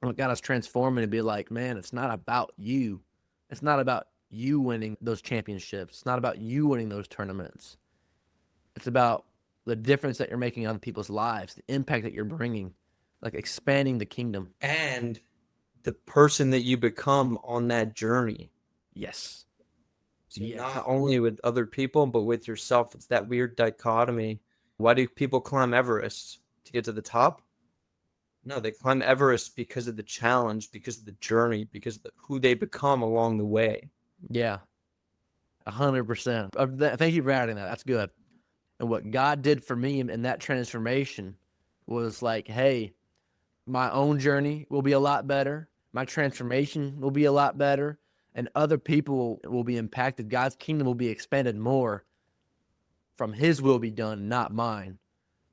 And God has transformed me to be like, man, it's not about you. It's not about you winning those championships. It's not about you winning those tournaments. It's about the difference that you're making on people's lives, the impact that you're bringing, like expanding the kingdom. And the person that you become on that journey. Yes. So not only with other people, but with yourself. It's that weird dichotomy. Why do people climb Everest? To get to the top? No, they climb Everest because of the challenge, because of the journey, because of who they become along the way. Yeah. 100%. Thank you for adding that. That's good. And what God did for me in that transformation was like, hey, my own journey will be a lot better. My transformation will be a lot better. And other people will be impacted. God's kingdom will be expanded more from his will be done, not mine.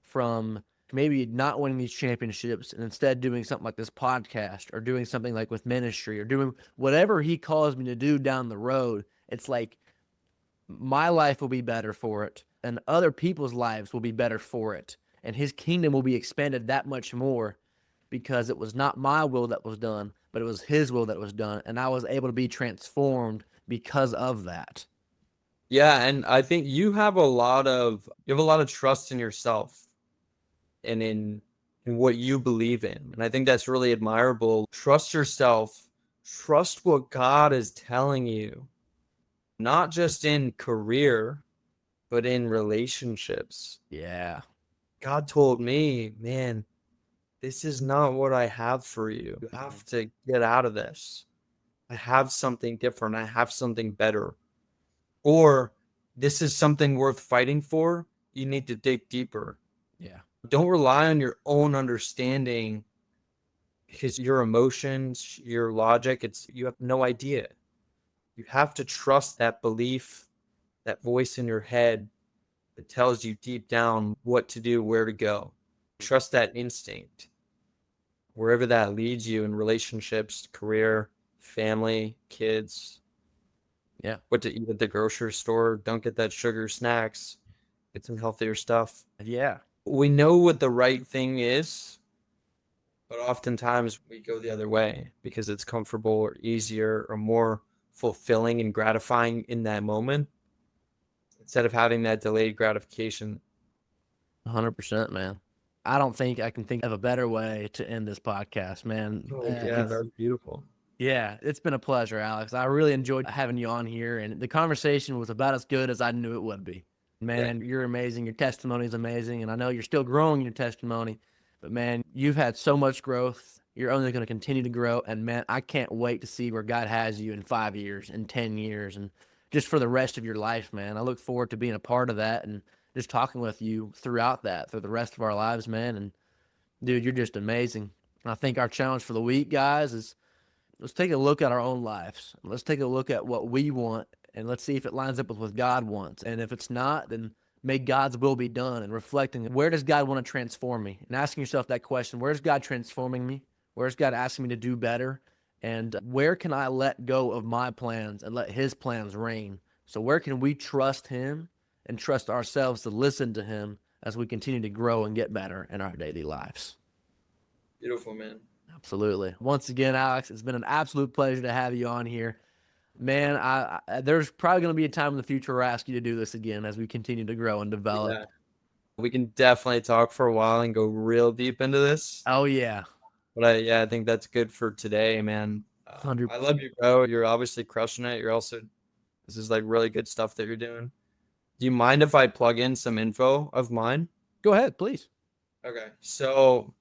From maybe not winning these championships and instead doing something like this podcast or doing something like with ministry or doing whatever he calls me to do down the road. It's like my life will be better for it and other people's lives will be better for it. And his kingdom will be expanded that much more because it was not my will that was done, but it was his will that was done. And I was able to be transformed because of that. Yeah, and I think you have a lot of trust in yourself and in what you believe in. And I think that's really admirable. Trust yourself. Trust what God is telling you. Not just in career, but in relationships. Yeah. God told me, man, this is not what I have for you. You have to get out of this. I have something different. I have something better. Or this is something worth fighting for. You need to dig deeper. Yeah. Don't rely on your own understanding because your emotions, your logic, you have no idea. You have to trust that belief, that voice in your head that tells you deep down what to do, where to go. Trust that instinct. Wherever that leads you in relationships, career, family, kids. Yeah. What to eat at the grocery store. Don't get that sugar snacks. Get some healthier stuff. Yeah. We know what the right thing is, but oftentimes we go the other way because it's comfortable or easier or more fulfilling and gratifying in that moment instead of having that delayed gratification. 100%, man. I don't think I can think of a better way to end this podcast, man. Yeah, that was beautiful. Yeah, it's been a pleasure, Alex. I really enjoyed having you on here, and the conversation was about as good as I knew it would be. Man, you're amazing. Your testimony is amazing, and I know you're still growing your testimony, but man, you've had so much growth. You're only going to continue to grow, and man, I can't wait to see where God has you in 5 years, in 10 years, and just for the rest of your life, man. I look forward to being a part of that and just talking with you throughout that, through the rest of our lives, man. And dude, you're just amazing. And I think our challenge for the week, guys, is let's take a look at our own lives. Let's take a look at what we want, and let's see if it lines up with what God wants. And if it's not, then may God's will be done, and reflecting, where does God want to transform me? And asking yourself that question, where's God transforming me? Where's God asking me to do better? And where can I let go of my plans and let his plans reign? So where can we trust him and trust ourselves to listen to him as we continue to grow and get better in our daily lives? Beautiful, man. Absolutely. Once again, Alex, it's been an absolute pleasure to have you on here. Man, there's probably going to be a time in the future where I ask you to do this again as we continue to grow and develop. Yeah. We can definitely talk for a while and go real deep into this. Oh, yeah. But I think that's good for today, man. 100. I love you, bro. You're obviously crushing it. This is like really good stuff that you're doing. Do you mind if I plug in some info of mine? Go ahead, please. Okay. So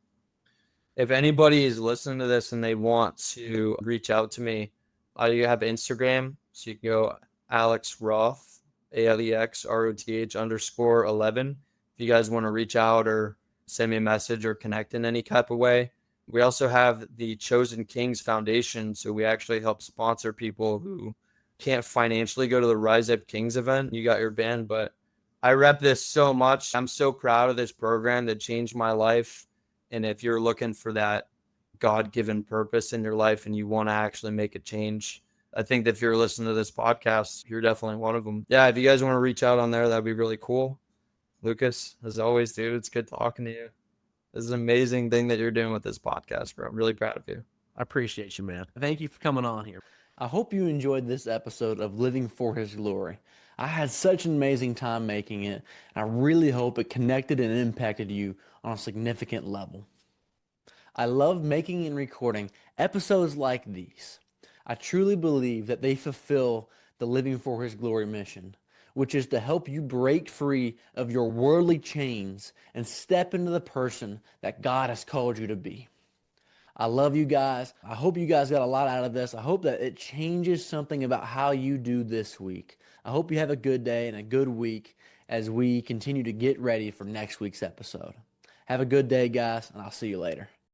if anybody is listening to this and they want to reach out to me, I have Instagram. So you can go Alex Roth, ALEXROTH_11. If you guys want to reach out or send me a message or connect in any type of way. We also have the Chosen Kings Foundation. So we actually help sponsor people who can't financially go to the Rise Up Kings event. You got your band, but I rep this so much. I'm so proud of this program that changed my life. And if you're looking for that God-given purpose in your life and you want to actually make a change, I think that if you're listening to this podcast, you're definitely one of them. Yeah, if you guys want to reach out on there, that'd be really cool. Lucas, as always, dude, it's good talking to you. This is an amazing thing that you're doing with this podcast, bro. I'm really proud of you. I appreciate you, man. Thank you for coming on here. I hope you enjoyed this episode of Living for His Glory. I had such an amazing time making it. I really hope it connected and impacted you on a significant level. I love making and recording episodes like these. I truly believe that they fulfill the Living for His Glory mission, which is to help you break free of your worldly chains and step into the person that God has called you to be. I love you guys. I hope you guys got a lot out of this. I hope that it changes something about how you do this week. I hope you have a good day and a good week as we continue to get ready for next week's episode. Have a good day, guys, and I'll see you later.